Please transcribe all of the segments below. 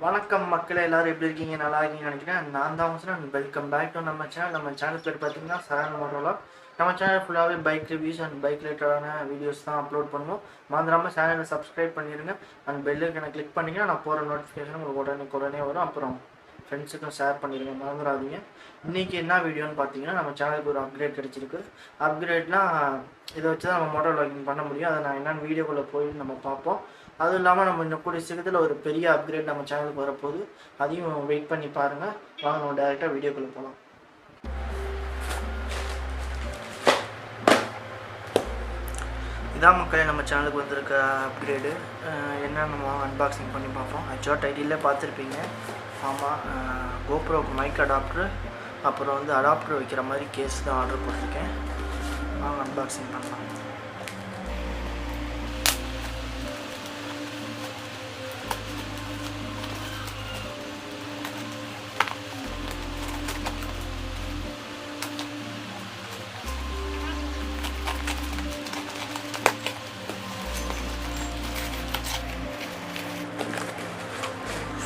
வணக்கம் மக்களே, எல்லாரும் எப்படி இருக்கீங்க? நல்லா இருக்கீங்கன்னு நினைக்கிறேன். நான் தான் முஸ்லிம். வெல்கம் பேக் டு நம்ம சேனல் பேர் பார்த்தீங்கன்னா சரண் மோட்டோல. நம்ம சேனல் ஃபுல்லாகவே பைக் ரிவ்யூஸ் அண்ட் பைக் ரிலேட்டடான வீடியோஸ் தான் அப்லோட் பண்ணுவோம். மறந்துடாமல் சேனலை சப்ஸ்கிரைப் பண்ணிடுங்க. அண்ட் பெல்லுக்கு கிளிக் பண்ணிங்கன்னா நான் போகிற நோட்டிஃபிகேஷன் உங்களுக்கு உடனே வரும். அப்புறம் ஃப்ரெண்ட்ஸுக்கும் ஷேர் பண்ணிடுங்க, மறந்துடாதீங்க. இன்றைக்கி என்ன வீடியோன்னு பார்த்தீங்கன்னா, நம்ம சேனலுக்கு ஒரு அப்கிரேட் கிடச்சிருக்கு. அப்கிரேட்னால் இதை வச்சு தான் நம்ம மோட்டோ வ்ளாகிங் பண்ண முடியும். அதை நான் என்னென்னு வீடியோக்குள்ளே போய் நம்ம பார்ப்போம். அதுவும் இல்லாமல் நம்ம இன்னும் கூடிய சீக்கிரத்தில் ஒரு பெரிய அப்கிரேட் நம்ம சேனலுக்கு வரப்போகுது. அதையும் வெயிட் பண்ணி பாருங்கள். வாங்க நம்ம டேரெக்டாக வீடியோக்குள்ளே போகலாம். இதான் மக்களே நம்ம சேனலுக்கு வந்திருக்க அப்கிரேடு. என்ன நம்ம அன்பாக்சிங் பண்ணி பார்ப்போம். ஆக்சுவலாக டைட்டிலே பார்த்துருப்பீங்க. ஆமாம், கோப்ரோக்கு மைக் அடாப்டரு, அப்புறம் வந்து அடாப்டர் வைக்கிற மாதிரி கேஸ் தான் ஆர்டர் போட்டிருக்கேன். வாங்க அன்பாக்சிங் பண்ணலாம்.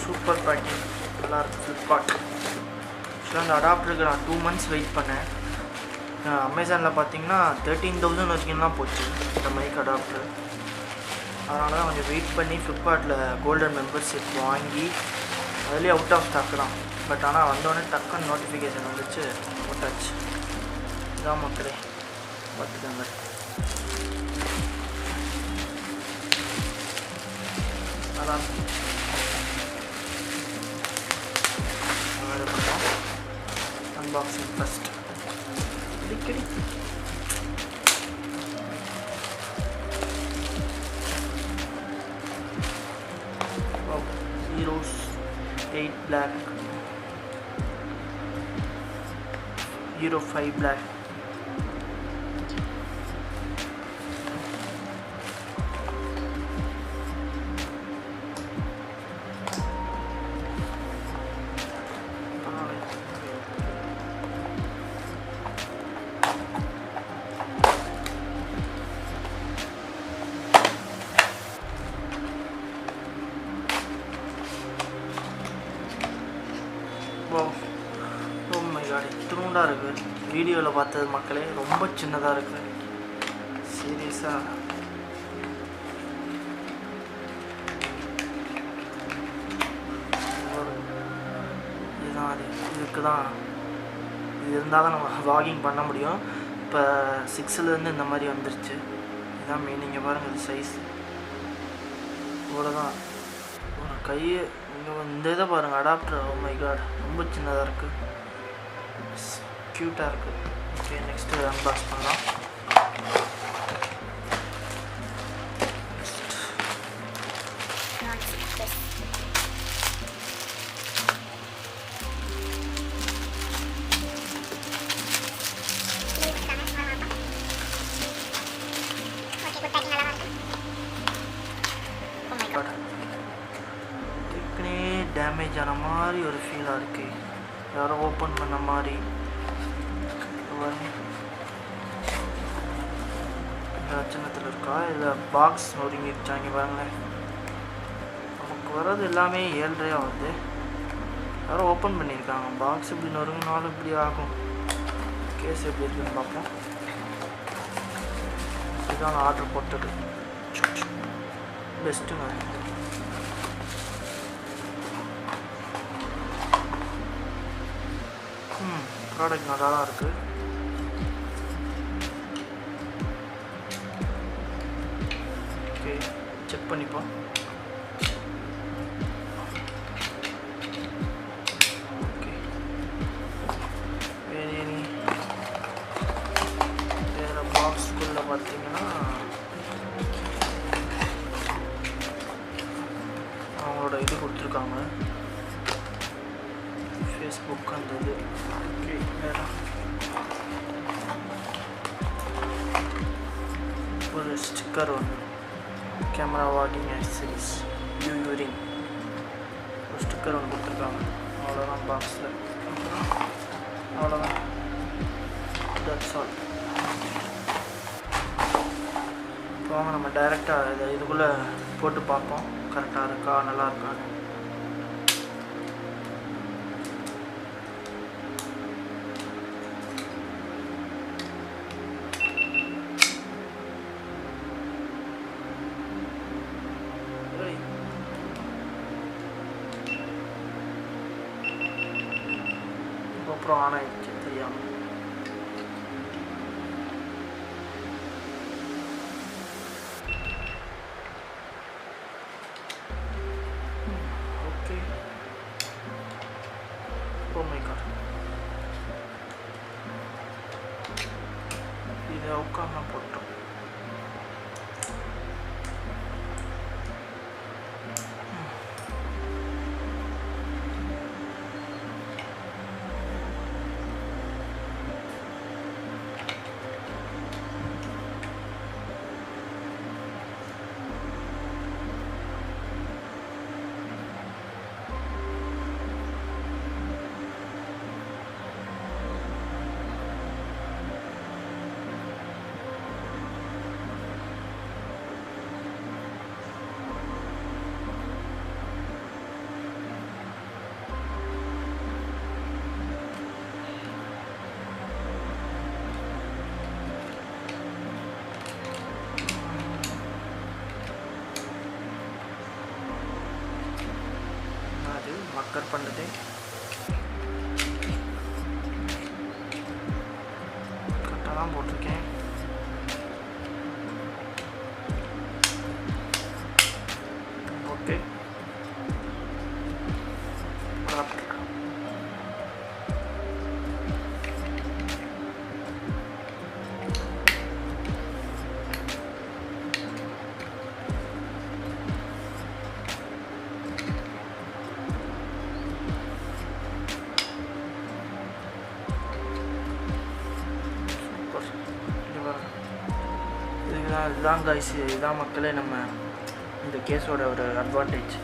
சூப்பர் பேக்கிங், நல்லாயிருக்கு. ஃப்ளிப்கார்ட். ஆக்சுவலாக அந்த அடாப்டருக்கு நான் 2 months வெயிட் பண்ணேன். அமேசானில் பார்த்தீங்கன்னா 13,000 வரைக்கும்லாம் போச்சு இந்த மைக் அடாப்டர். அதனால தான் கொஞ்சம் வெயிட் பண்ணி ஃப்ளிப்கார்ட்டில் கோல்டன் மெம்பர்ஷிப் வாங்கி அதுலேயே அவுட் ஆஃப் ஸ்டாக் தான். பட் ஆனால் வந்தோடனே டக்குன்னு நோட்டிஃபிகேஷன் வந்துச்சு, போட்டாச்சு. இதான் மக்களே, பார்த்துக்கோங்க. அதான் அன்பாக்சிங் ஃபஸ்ட். அடிக்கடி Heroes 8 black, Hero 5 black. Oh my god, இத்தினூண்டாக இருக்குது. வீடியோவில் பார்த்தது மக்களே ரொம்ப சின்னதாக இருக்குது. சீரியஸாக இதுதான் அது. இதுக்கு தான் இது இருந்தால் தான் நம்ம வாகிங் பண்ண முடியும். இப்போ 6லேருந்து இந்த மாதிரி வந்துருச்சு. இதுதான் மெயின். இங்கே பாருங்கள், இது சைஸ் இவ்வளோதான். ஒரு கையை இந்த இதை பாருங்கள், அடாப்டர். ஓ மை காட், ரொம்ப சின்னதாக இருக்குது, க்யூட்டாக இருக்குது. ஓகே, நெக்ஸ்ட்டு அன்பாக்ஸ் பண்ணலாம். டேமேஜ் ஆன மாதிரி ஒரு ஃபீலாக இருக்குது. யாரோ ஓப்பன் பண்ண மாதிரி. சின்னத்தில் இருக்கா, இதில் பாக்ஸ் நொறுங்கிருச்சாங்க பாருங்களேன். நமக்கு வர்றது எல்லாமே 7.5 ஆகுது. யாரோ ஓப்பன் பண்ணியிருக்காங்க. பாக்ஸ் இப்படி நொறுங்கினாலும் இப்படி ஆகும். கேஸ் எப்படி இருக்குன்னு பார்ப்போம். இதுதான் நான் ஆர்டர் போட்டது. பெஸ்ட்டுங்க. ப்ராடக்ட் நல்லா தான் இருக்குது. ஓகே, செக் பண்ணிப்போம். ஓகே, வேறு பாக்ஸ்குள்ளே பார்த்தீங்கன்னா அவங்களோட இது கொடுத்துருக்காங்க, ஃபேஸ்புக் அந்த இது. ஓகே, வேறு ஒரு ஸ்டிக்கர் ஒன்று, கேமரா வாக்கிங் ஆக்சசரிஸ் யூரிங் ஒரு ஸ்டிக்கர் ஒன்று கொடுத்துருக்காங்க. அவ்வளோதான் பாக்ஸில். அவ்வளோதான், தட்ஸ் ஆல். வாங்க நம்ம டைரெக்டாக இதை இதுக்குள்ளே போட்டு பார்ப்போம் கரெக்டாக இருக்கா நல்லா இருக்கான்னு. GoPro ஆன் ஆயிடுச்சு தெரியாமல். ஓகே. ஓ மை காட், இதை உட்காந்து போட்டோம். மக்கர் பண்ணுறது கரெக்டாக தான் போட்டிருக்கேன். ஓகே இதுதான் கைஸ், இதுதான் மக்களே நம்ம இந்த கேஸோட ஒரு அட்வான்டேஜ்.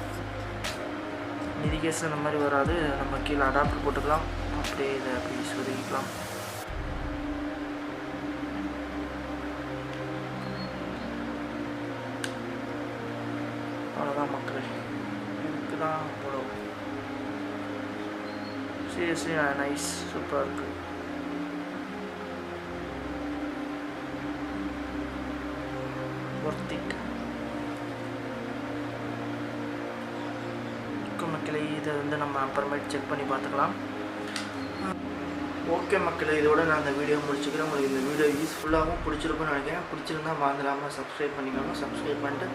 மீதி கேஸ் இந்த மாதிரி வராது. நம்ம கீழே அடாப்டர் போட்டுக்கலாம், அப்படியே இதை அப்படி சொருகிக்கலாம். அவ்வளோதான் மக்களே, இதுக்கு தான் போடுவோம். சீரியஸ்லி நைஸ், சூப்பராக இருக்குது. மக்களே இதை வந்து நம்ம அப்புறமேட்டு செக் பண்ணி பார்த்துக்கலாம். ஓகே மக்களே, இதோட நான் அந்த வீடியோ முடிச்சுக்கிறேன். உங்களுக்கு இந்த வீடியோ யூஸ்ஃபுல்லாகவும் பிடிச்சிருக்குன்னு நினைக்கிறேன். பிடிச்சிருந்தா மறந்துடாமல் சப்ஸ்கிரைப் பண்ணிக்கோங்க. சப்ஸ்கிரைப் பண்ணிட்டு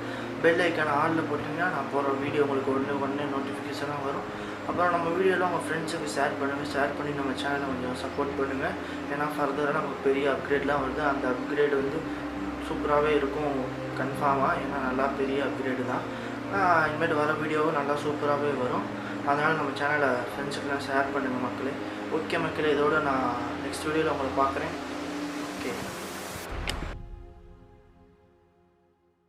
பெல் ஐக்கான ஆளில் போட்டிங்கன்னா நான் போகிற வீடியோ உங்களுக்கு உடனே நோட்டிஃபிகேஷனாக வரும். அப்புறம் நம்ம வீடியோவில் உங்கள் ஃப்ரெண்ட்ஸுக்கு ஷேர் பண்ணுங்கள். ஷேர் பண்ணி நம்ம சேனலை கொஞ்சம் சப்போர்ட் பண்ணுங்கள். ஏன்னா ஃபர்தராக நமக்கு பெரிய அப்கிரேட்லாம் வருது. அந்த அப்கிரேட் வந்து சூப்பராகவே இருக்கும் கன்ஃபார்மாக. ஏன்னா நல்லா பெரிய அப்கிரேடு தான். இனிமேட்டு வர வீடியோவும் நல்லா சூப்பராகவே வரும். அதனால் நம்ம சேனலை ஃப்ரெண்ட்ஸுக்கெலாம் ஷேர் பண்ணுங்கள் மக்களே. ஓகே மக்களே, இதோட நான் நெக்ஸ்ட் வீடியோவில் உங்களை பார்க்குறேன். ஓகே.